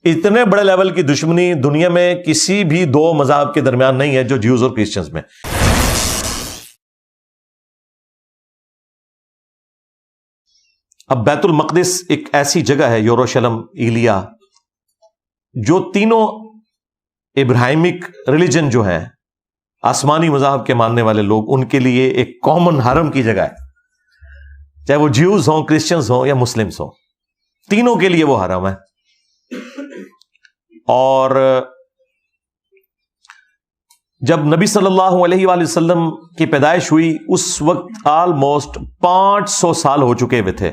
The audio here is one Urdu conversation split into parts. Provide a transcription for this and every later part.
اتنے بڑے لیول کی دشمنی دنیا میں کسی بھی دو مذاہب کے درمیان نہیں ہے جو جیوز اور کرسچنز میں. اب بیت المقدس ایک ایسی جگہ ہے، یروشلم، ایلیا، جو تینوں ابراہیمک ریلیجن جو ہیں، آسمانی مذاہب کے ماننے والے لوگ، ان کے لیے ایک کامن حرم کی جگہ ہے، چاہے وہ جیوز ہوں، کرسچنز ہوں یا مسلمز ہوں، تینوں کے لیے وہ حرم ہے. اور جب نبی صلی اللہ علیہ وآلہ وسلم کی پیدائش ہوئی اس وقت آلموسٹ 500 سال ہو چکے ہوئے تھے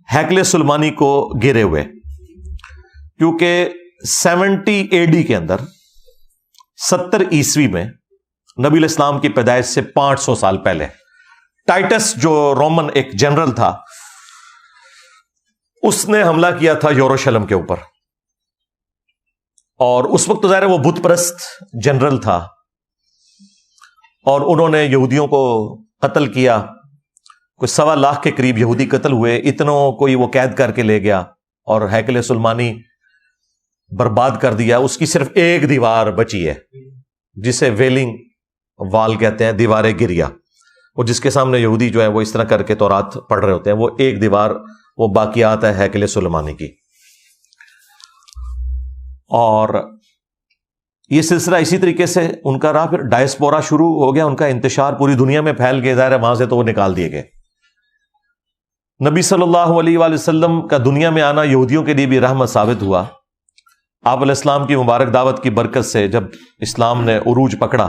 ہیکل سلیمانی کو گرے ہوئے، کیونکہ 70 AD کے اندر 70 عیسوی میں نبی علیہ السلام کی پیدائش سے 500 سال پہلے ٹائٹس جو رومن ایک جنرل تھا، اس نے حملہ کیا تھا یروشلم کے اوپر. اور اس وقت تو ظاہر ہے وہ بت پرست جنرل تھا، اور انہوں نے یہودیوں کو قتل کیا. کوئی 1.25 لاکھ کے قریب یہودی قتل ہوئے. اتنوں کوئی وہ قید کر کے لے گیا اور ہیکل سلیمانی برباد کر دیا. اس کی صرف ایک دیوار بچی ہے جسے ویلنگ وال کہتے ہیں، دیوار گریا، وہ جس کے سامنے یہودی جو ہے وہ اس طرح کر کے تورات پڑھ رہے ہوتے ہیں، وہ ایک دیوار وہ باقیات ہے ہیکل سلیمانی کی. اور یہ سلسلہ اسی طریقے سے ان کا رہا. پھر ڈائسپورا شروع ہو گیا، ان کا انتشار پوری دنیا میں پھیل گئے. ظاہر ہے وہاں سے تو وہ نکال دیے گئے. نبی صلی اللہ علیہ وآلہ وسلم کا دنیا میں آنا یہودیوں کے لیے بھی رحمت ثابت ہوا. آپ علیہ السلام کی مبارک دعوت کی برکت سے جب اسلام نے عروج پکڑا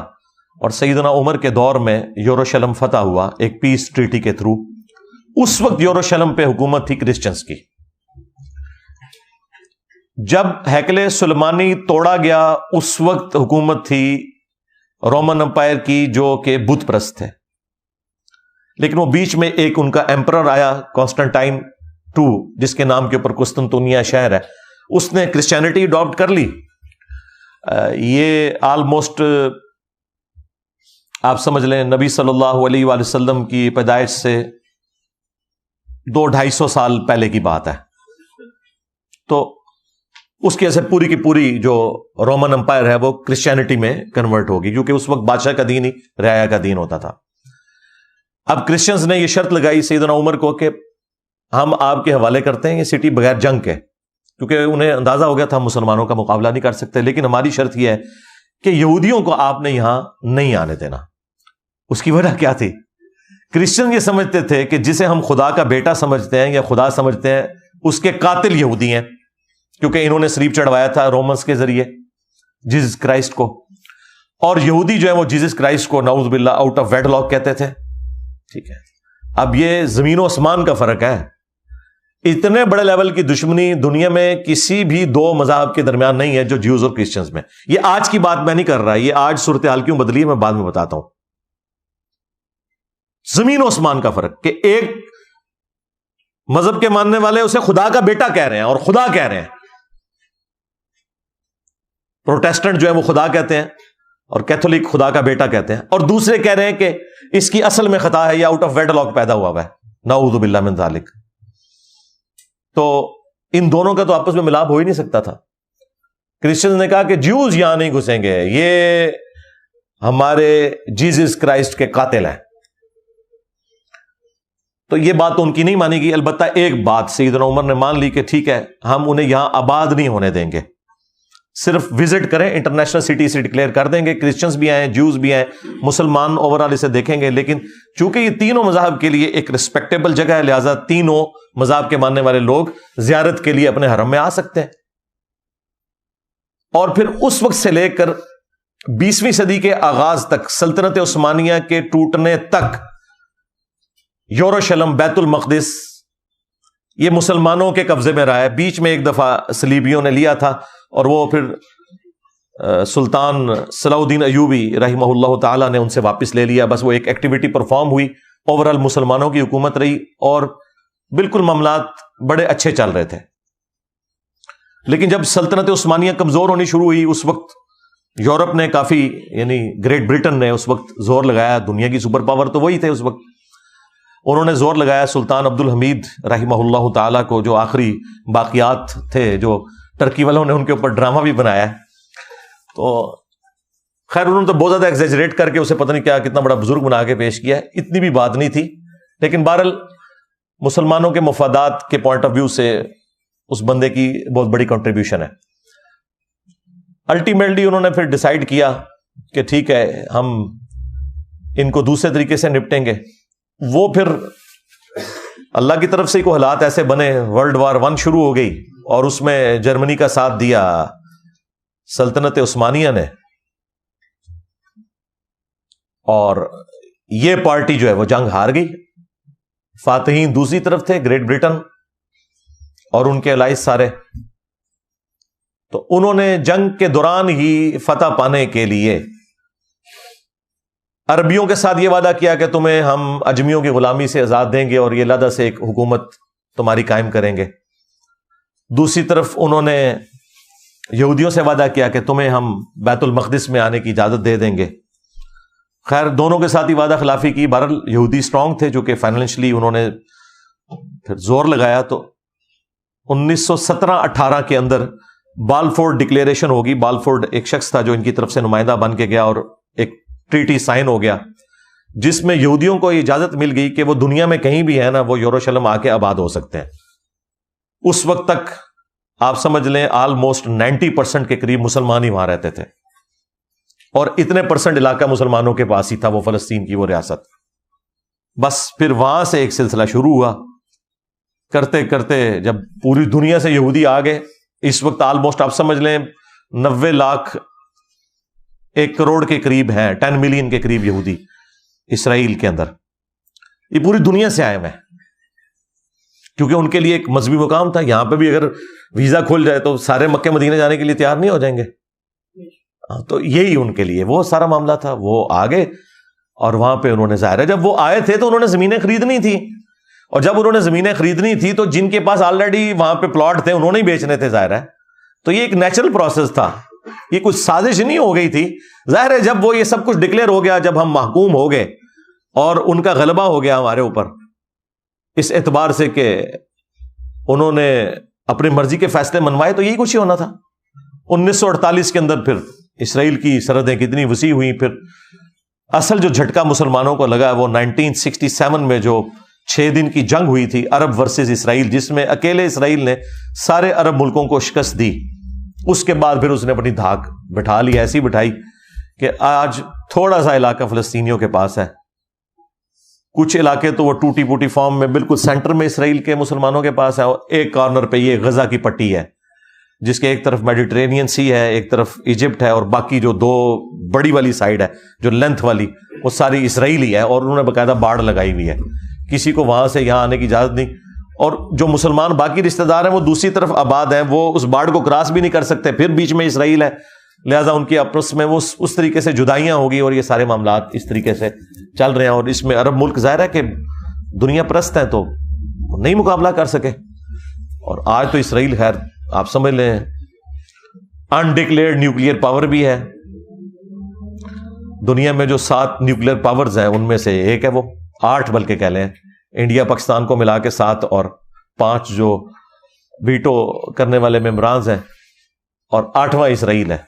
اور سیدنا عمر کے دور میں یروشلم فتح ہوا ایک پیس ٹریٹی کے تھرو، اس وقت یروشلم پہ حکومت تھی کرسچنز کی. جب ہیکل سلیمانی توڑا گیا اس وقت حکومت تھی رومن امپائر کی، جو کہ بت پرست تھے. لیکن وہ بیچ میں ایک ان کا ایمپرر آیا، کانسٹنٹائن II، جس کے نام کے اوپر قسطنطنیہ شہر ہے. اس نے کرسچینٹی اڈاپٹ کر لی. یہ آلموسٹ آپ سمجھ لیں نبی صلی اللہ علیہ وآلہ وسلم کی پیدائش سے 200-250 سال پہلے کی بات ہے. تو اس کی وجہ سے پوری کی پوری جو رومن امپائر ہے وہ کرسچینٹی میں کنورٹ ہوگی، کیونکہ اس وقت بادشاہ کا دین ہی رعایا کا دین ہوتا تھا. اب کرسچنز نے یہ شرط لگائی سیدنا عمر کو کہ ہم آپ کے حوالے کرتے ہیں یہ سٹی بغیر جنگ کے، کیونکہ انہیں اندازہ ہو گیا تھا مسلمانوں کا مقابلہ نہیں کر سکتے، لیکن ہماری شرط یہ ہے کہ یہودیوں کو آپ نے یہاں نہیں آنے دینا. اس کی وجہ کیا تھی؟ کرسچن یہ سمجھتے تھے کہ جسے ہم خدا کا بیٹا سمجھتے ہیں یا خدا سمجھتے ہیں، اس کے قاتل یہودی ہیں، کیونکہ انہوں نے صلیب چڑھوایا تھا رومنس کے ذریعے جیزس کرائسٹ کو. اور یہودی جو ہے وہ جیزس کرائسٹ کو نعوذ باللہ آؤٹ آف ویڈ لاک کہتے تھے. ٹھیک ہے، اب یہ زمین و آسمان کا فرق ہے. اتنے بڑے لیول کی دشمنی دنیا میں کسی بھی دو مذاہب کے درمیان نہیں ہے جو جیوز اور کرسچنز میں. یہ آج کی بات میں نہیں کر رہا، یہ آج صورتحال کیوں بدلی ہے میں بعد میں بتاتا ہوں. زمین و آسمان کا فرق کہ ایک مذہب کے ماننے والے اسے خدا کا بیٹا کہہ رہے ہیں اور خدا کہہ رہے ہیں. پروٹیسٹنٹ جو ہے وہ خدا کہتے ہیں اور کیتھولک خدا کا بیٹا کہتے ہیں، اور دوسرے کہہ رہے ہیں کہ اس کی اصل میں خطا ہے یا آؤٹ آف ویڈ لاک پیدا ہوا ہے، نعوذ باللہ من ذالک. تو ان دونوں کا تو آپس میں ملاپ ہو ہی نہیں سکتا تھا. کرسچنز نے کہا کہ جیوز یہاں نہیں گھسیں گے، یہ ہمارے جیزس کرائسٹ کے قاتل ہیں. تو یہ بات تو ان کی نہیں مانی گئی. البتہ ایک بات سیدنا عمر نے مان لی کہ ٹھیک ہے ہم انہیں یہاں آباد نہیں ہونے دیں گے، صرف وزٹ کریں، انٹرنیشنل سٹی سے ڈکلیئر کر دیں گے. کرسچنز بھی آئیں، جیوز بھی آئیں، مسلمان اوورال اسے دیکھیں گے. لیکن چونکہ یہ تینوں مذاہب کے لیے ایک ریسپیکٹیبل جگہ ہے، لہٰذا تینوں مذاہب کے ماننے والے لوگ زیارت کے لیے اپنے حرم میں آ سکتے ہیں. اور پھر اس وقت سے لے کر 20ویں صدی کے آغاز تک، سلطنت عثمانیہ کے ٹوٹنے تک، یروشلم، بیت المقدس یہ مسلمانوں کے قبضے میں رہا ہے. بیچ میں ایک دفعہ صلیبیوں نے لیا تھا، اور وہ پھر سلطان صلاح الدین ایوبی رحمہ اللہ تعالیٰ نے ان سے واپس لے لیا. بس وہ ایک ایکٹیویٹی پرفارم ہوئی، اوورال مسلمانوں کی حکومت رہی اور بالکل معاملات بڑے اچھے چل رہے تھے. لیکن جب سلطنت عثمانیہ کمزور ہونی شروع ہوئی، اس وقت یورپ نے کافی، یعنی گریٹ برٹن نے اس وقت زور لگایا. دنیا کی سپر پاور تو وہی تھے اس وقت. انہوں نے زور لگایا سلطان عبد الحمید رحمہ اللہ تعالیٰ کو، جو آخری باقیات تھے جو ٹرکی والوں نے ان کے اوپر ڈرامہ بھی بنایا ہے. تو خیر انہوں نے تو بہت زیادہ ایگزیجریٹ کر کے اسے پتہ نہیں کیا کتنا بڑا بزرگ بنا کے پیش کیا ہے. اتنی بھی بات نہیں تھی, لیکن بہرحال مسلمانوں کے مفادات کے پوائنٹ آف ویو سے اس بندے کی بہت بڑی کنٹریبیوشن ہے. الٹیمیٹلی انہوں نے پھر ڈیسائیڈ کیا کہ ٹھیک ہے ہم ان کو دوسرے طریقے سے نپٹیں گے. وہ پھر اللہ کی طرف سے کوئی حالات ایسے بنے, ورلڈ وار 1 شروع ہو گئی اور اس میں جرمنی کا ساتھ دیا سلطنت عثمانیہ نے, اور یہ پارٹی جو ہے وہ جنگ ہار گئی. فاتحین دوسری طرف تھے, گریٹ برٹن اور ان کے الائز سارے. تو انہوں نے جنگ کے دوران ہی فتح پانے کے لیے عربیوں کے ساتھ یہ وعدہ کیا کہ تمہیں ہم اجمیوں کی غلامی سے آزاد دیں گے اور یہ علیحدہ سے ایک حکومت تمہاری قائم کریں گے. دوسری طرف انہوں نے یہودیوں سے وعدہ کیا کہ تمہیں ہم بیت المقدس میں آنے کی اجازت دے دیں گے. خیر دونوں کے ساتھ ہی وعدہ خلافی کی. بہرحال یہودی اسٹرانگ تھے جو کہ فائنینشلی انہوں نے پھر زور لگایا. تو 1917-18 کے اندر بالفورڈ ڈکلیریشن ہوگی. بالفورڈ ایک شخص تھا جو ان کی طرف سے نمائندہ بن کے گیا, اور ایک ٹریٹی سائن ہو گیا جس میں یہودیوں کو اجازت مل گئی کہ وہ دنیا میں کہیں بھی ہے نا, وہ یروشلم آ کے آباد ہو سکتے ہیں. اس وقت تک آپ سمجھ لیں آلموسٹ 90% کے قریب مسلمان ہی وہاں رہتے تھے, اور اتنے % علاقہ مسلمانوں کے پاس ہی تھا, وہ فلسطین کی وہ ریاست. بس پھر وہاں سے ایک سلسلہ شروع ہوا, کرتے کرتے جب پوری دنیا سے یہودی آ گئے. اس وقت آلموسٹ آپ سمجھ لیں 90 لاکھ 1 کروڑ کے قریب ہیں, 10 ملین کے قریب یہودی اسرائیل کے اندر. یہ پوری دنیا سے آئے ہوئے ہیں, کیونکہ ان کے لیے ایک مذہبی مقام تھا. یہاں پہ بھی اگر ویزا کھل جائے تو سارے مکہ مدینہ جانے کے لیے تیار نہیں ہو جائیں گے. تو یہی ان کے لیے وہ سارا معاملہ تھا. وہ آگے اور وہاں پہ انہوں نے ظاہر ہے جب وہ آئے تھے تو انہوں نے زمینیں خریدنی تھی, اور جب انہوں نے زمینیں خریدنی تھی تو جن کے پاس آلریڈی وہاں پہ پلاٹ تھے انہوں نے ہی بیچنے تھے, ظاہر ہے. تو یہ ایک نیچرل پروسیس تھا, یہ کچھ سازش نہیں ہو گئی تھی. ظاہر ہے جب وہ یہ سب کچھ ڈکلیئر ہو گیا, جب ہم محکوم ہو گئے اور ان کا غلبہ ہو گیا ہمارے اوپر, اس اعتبار سے کہ انہوں نے اپنی مرضی کے فیصلے منوائے, تو یہی کچھ ہی ہونا تھا. 1948 کے اندر پھر اسرائیل کی سرحدیں کتنی وسیع ہوئی. پھر اصل جو جھٹکا مسلمانوں کو لگا وہ 1967 میں جو 6 دن کی جنگ ہوئی تھی عرب ورسز اسرائیل, جس میں اکیلے اسرائیل نے سارے عرب ملکوں کو شکست دی. اس کے بعد پھر اس نے اپنی دھاک بٹھا لی, ایسی بٹھائی کہ آج تھوڑا سا علاقہ فلسطینیوں کے پاس ہے. کچھ علاقے تو وہ ٹوٹی پوٹی فارم میں بالکل سینٹر میں اسرائیل کے مسلمانوں کے پاس ہے, اور ایک کارنر پہ یہ غزہ کی پٹی ہے جس کے ایک طرف میڈیٹرینین سی ہے, ایک طرف ایجپٹ ہے, اور باقی جو 2 بڑی والی سائڈ ہے جو لینتھ والی وہ ساری اسرائیلی ہے, اور انہوں نے باقاعدہ باڑ لگائی ہوئی ہے. کسی کو وہاں سے یہاں آنے کی اجازت نہیں, اور جو مسلمان باقی رشتہ دار ہیں وہ دوسری طرف آباد ہیں, وہ اس باڑ کو کراس بھی نہیں کر سکتے, پھر بیچ میں اسرائیل ہے, لہٰذا ان کی آپس میں وہ اس طریقے سے جدائیاں ہوگی, اور یہ سارے معاملات اس طریقے سے چل رہے ہیں. اور اس میں عرب ملک ظاہر ہے کہ دنیا پرست ہیں تو نہیں مقابلہ کر سکے. اور آج تو اسرائیل خیر آپ سمجھ لیں انڈکلیئرڈ نیوکلیئر پاور بھی ہے. دنیا میں جو 7 نیوکلیئر پاورز ہیں ان میں سے ایک ہے وہ, 8 بلکہ کہہ لیں, انڈیا پاکستان کو ملا کے 7 اور 5 جو ویٹو کرنے والے ممبرانز ہیں, اور 8واں اسرائیل ہے.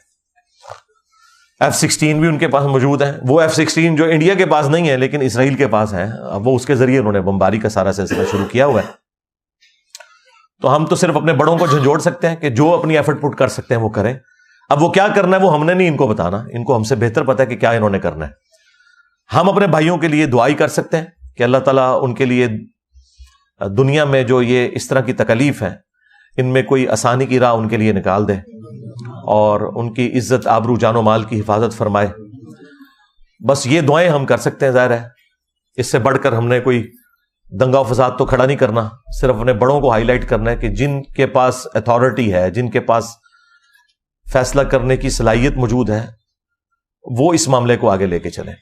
F-16 بھی ان کے پاس موجود ہیں. وہ F-16 جو انڈیا کے پاس نہیں ہے لیکن اسرائیل کے پاس ہیں, اب وہ اس کے ذریعے انہوں نے بمباری کا سارا سلسلہ شروع کیا ہوا ہے. تو ہم تو صرف اپنے بڑوں کو جھنجھوڑ سکتے ہیں کہ جو اپنی ایفرٹ پٹ کر سکتے ہیں وہ کریں. اب وہ کیا کرنا ہے وہ ہم نے نہیں ان کو بتانا, ان کو ہم سے بہتر پتا ہے کہ کیا انہوں نے کرنا ہے. ہم اپنے بھائیوں کے لیے دعائی کر سکتے ہیں کہ اللہ تعالیٰ ان کے لیے دنیا میں جو یہ اس طرح کی تکلیف ہے ان میں کوئی آسانی کی راہ ان کے لیے نکال دے, اور ان کی عزت آبرو جان و مال کی حفاظت فرمائے. بس یہ دعائیں ہم کر سکتے ہیں. ظاہر ہے اس سے بڑھ کر ہم نے کوئی دنگا و فساد تو کھڑا نہیں کرنا, صرف اپنے بڑوں کو ہائی لائٹ کرنا ہے کہ جن کے پاس اتھارٹی ہے, جن کے پاس فیصلہ کرنے کی صلاحیت موجود ہے, وہ اس معاملے کو آگے لے کے چلیں.